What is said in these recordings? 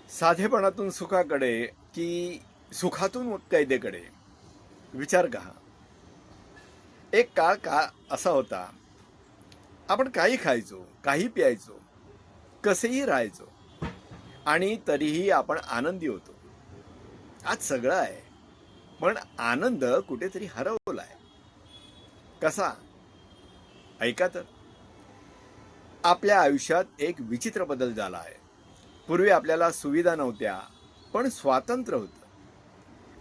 साधेपणातून सुखाकडे की सुखातून कैदेकडे विचार करा. एक काळ का असा होता, आपण काही खायचो, काही प्यायचो, कसेही राहायचो आणि तरीही आपण आनंदी होतो. आज सगळं आहे, पण आनंद कुठेतरी हरवलाय. कसा? ऐका तर. आपल्या आयुष्यात एक विचित्र बदल झाला आहे. पूर्वी आपल्याला सुविधा नव्हत्या, पण स्वातंत्र्य होतं.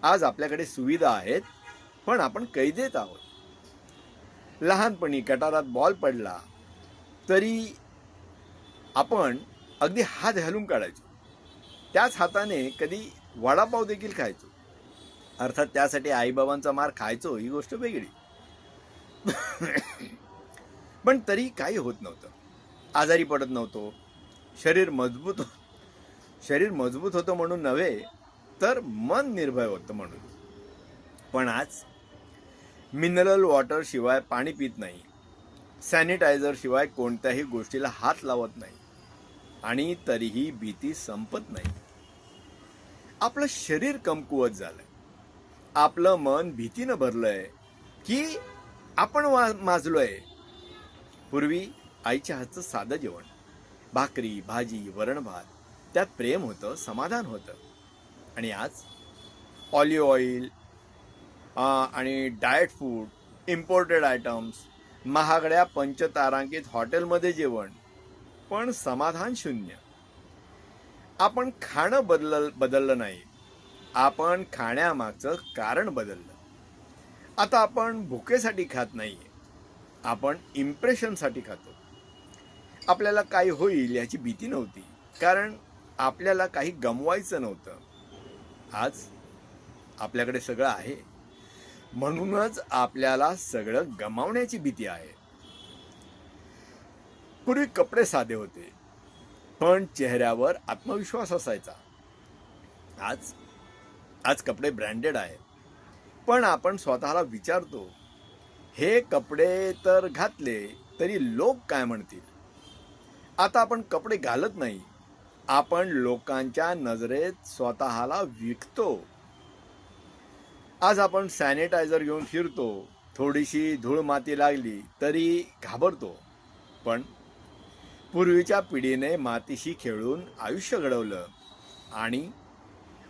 आज आपल्याकडे सुविधा आहेत, पण आपण कैदेत आहोत. लहानपणी गटारात बॉल पडला तरी आपण अगदी हात घालून काढायचो. त्याच हाताने कधी वडापाव देखील खायचो. अर्थात त्यासाठी आईबाबांचा मार खायचो ही गोष्ट वेगळी. पण तरी काही होत नव्हतं. आजारी पडत नव्हतो. शरीर मजबूत शरीर मजबूत होतं म्हणून नव्हे, तर मन निर्भय होतं म्हणून. पण आज मिनरल वॉटर शिवाय पाणी पित नाही, सॅनिटायझर शिवाय कोणत्याही गोष्टीला हात लावत नाही, आणि तरीही भीती संपत नाही. आपलं शरीर कमकुवत झालंय, आपलं मन भीतीनं भरलंय की आपण माजलोय. पूर्वी आईच्या हातचं साधं जेवण, भाकरी भाजी वरण भात, त्यात प्रेम होतं, समाधान होतं. आणि आज ऑलिव्ह ऑइल आणि डाएट फूड, इम्पोर्टेड आयटम्स, महागड्या पंचतारांकित हॉटेलमध्ये जेवण, पण समाधान शून्य. आपण खाणं बदललं नाही, आपण खाण्यामागचं कारण बदललं. आता आपण भुकेसाठी खात नाही, आपण इम्प्रेशनसाठी खातो. आपल्याला काही होईल याची भीती नव्हती, कारण आपल्याला काही गमवायचं नव्हतं. आज आपल्याकडे सगळं आहे, म्हणूनच आपल्याला सगळं गमावण्याची भीती आहे. पूर्वी कपडे साधे होते, पण चेहऱ्यावर आत्मविश्वास असायचा. आज आज कपडे ब्रँडेड आहेत, पण आपण स्वतःला विचारतो, हे कपडे तर घातले तरी लोक काय म्हणतील. आता आपण कपडे घालत नाही, आपण लोकांच्या नजरेत स्वतःला विकतो. आज आपण सॅनिटायझर घेऊन फिरतो, थोडीशी धूळ माती लागली तरी घाबरतो. पण पूर्वीच्या पिढीने मातीशी खेळून आयुष्य घडवलं आणि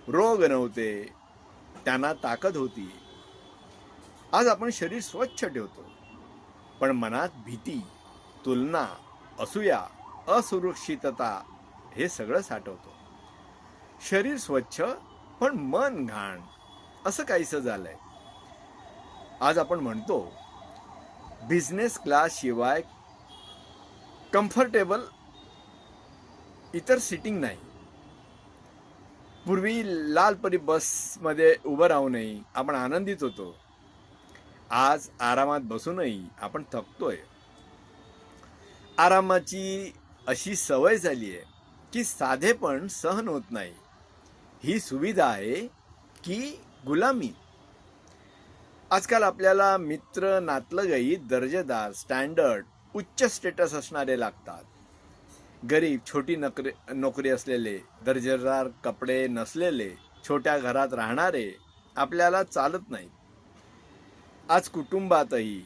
रोग नव्हते, त्यांना ताकद होती. आज आपण शरीर स्वच्छ ठेवतो, पण मनात भीती, तुलना, असूया, असुरक्षितता हे सगळं साठवतो. शरीर स्वच्छ पण मन घाण, असं काहीसं झालंय. आज आपण म्हणतो, बिझनेस क्लास शिवाय कम्फर्टेबल इतर सिटिंग नाही. पूर्वी लालपरी बसमध्ये उभं राहूनही आपण आनंदित होतो. आज आरामात बसूनही आपण थकतोय. आरामाची अशी सवय झाली आहे की साधेपण सहन होत नाही. ही सुविधा आहे की गुलामी. आजकाल आपल्याला मित्र नातलगही दर्जेदार, स्टँडर्ड, उच्च स्टेटस असणारे लागतात. गरीब, छोटी नोकरी असलेले, दर्जेदार कपडे नसलेले, छोट्या घरात राहणारे आपल्याला चालत नाहीत. आज कुटुंबातही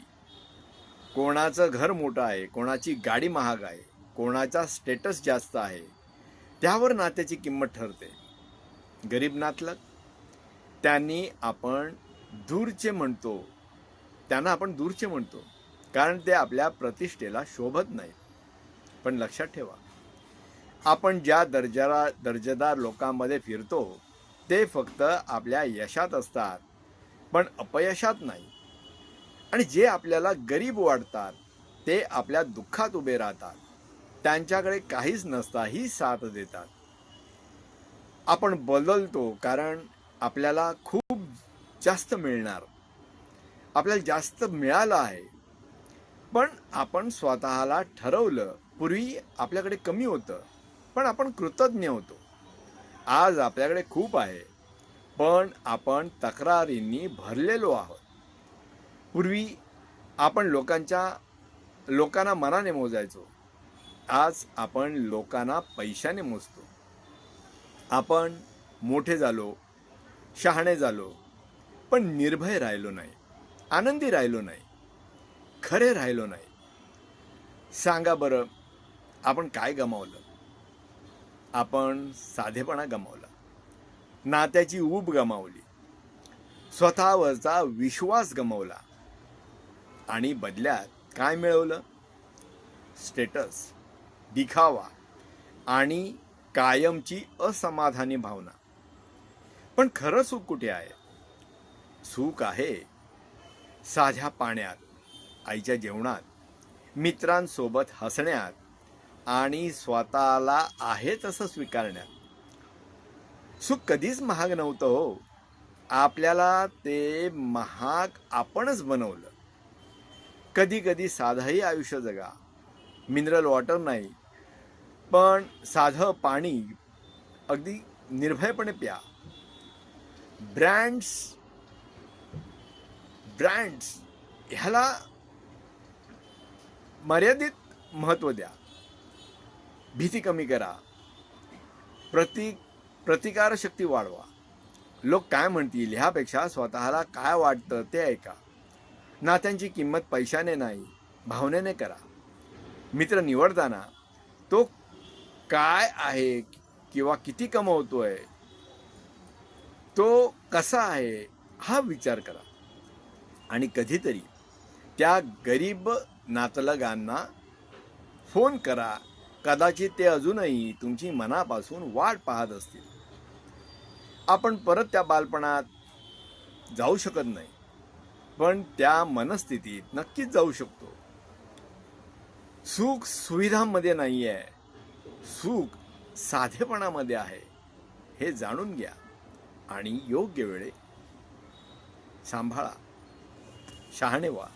कोणाचं घर मोठं आहे, कोणाची गाडी महाग आहे, कोणाचा स्टेटस जास्त आहे, त्यावर नात्याची किंमत ठरते. गरीब नातलग, त्यांना आपण दूरचे म्हणतो, कारण ते आपल्या प्रतिष्ठेला शोभत नाहीत. पण लक्षात ठेवा, आपण ज्या दर्जेदार लोकांमध्ये फिरतो ते फक्त आपल्या यशात असतात, पण अपयशात नाही. आणि जे आपल्याला गरीब वाटतात ते आपल्या दुःखात उभे राहतात, त्यांच्याकडे काहीच नसता ही साथ देतात. आपण बदलतो कारण आपल्याला खूप जास्त मिळणार, आपल्याला जास्त मिळालं आहे. पण आपण स्वतःला ठरवलं, पूर्वी आपल्याकडे कमी होतं पण आपण कृतज्ञ होतो. आज आपल्याकडे खूप आहे, पण आपण तक्रारींनी भरलेलो आहोत. पूर्वी आपण लोकांना मनाने मोजायचो, आज आपण लोकांना पैशाने मोजतो. आपण मोठे झालो, शहाणे झालो, पण निर्भय राहिलो नाही, आनंदी राहिलो नाही, खरे राहिलो नाही. सांगा बरं, आपण काय गमावलं? आपण साधेपणा गमावला, नात्याची ऊब गमावली, स्वतःवरचा विश्वास गमावला आणि बदल्यात काय मिळवलं? स्टेटस, दिखावा आणि कायमची असमाधानी भावना. पण खरं सुख कुठे आहे? सुख आहे साध्या पाण्यात, आईच्या जेवणात, मित्रांसोबत हसण्यात आणि स्वतःला आहे तसं स्वीकारण्यात. सुख कधीच महाग नव्हतं हो. आपल्याला ते महाग आपणच बनवलं. कधी कधी साधंही आयुष्य जगा. मिनरल वॉटर नाही, पण साधं पाणी अगदी निर्भयपणे प्या. ब्रँड्स ह्याला मर्यादित महत्त्व द्या. भीती कमी करा, प्रतिकारशक्ती वाढवा. लोक काय म्हणतील ह्यापेक्षा स्वतःला काय वाटतं ते ऐका. नात्यांची किंमत पैशाने नाही, भावनेने करा. मित्र निवडताना तो काय आहे किंवा किती कमवतोय, तो कसा आहे हा विचार करा. आणि कधीतरी त्या गरीब नातलगांना फोन करा. कदाचित ते अजूनही तुमची मनापासून वाट पाहत असतील. आपण परत त्या बालपणात जाऊ शकत नाही, पण त्या मनस्थितीत नक्कीच जाऊ शकतो. सुख सुविधांमध्ये नाही आहे, सुख साधेपणामध्ये आहे. हे जाणून घ्या आणि योग्य वेळे सांभाळा. शहाणे व्हा.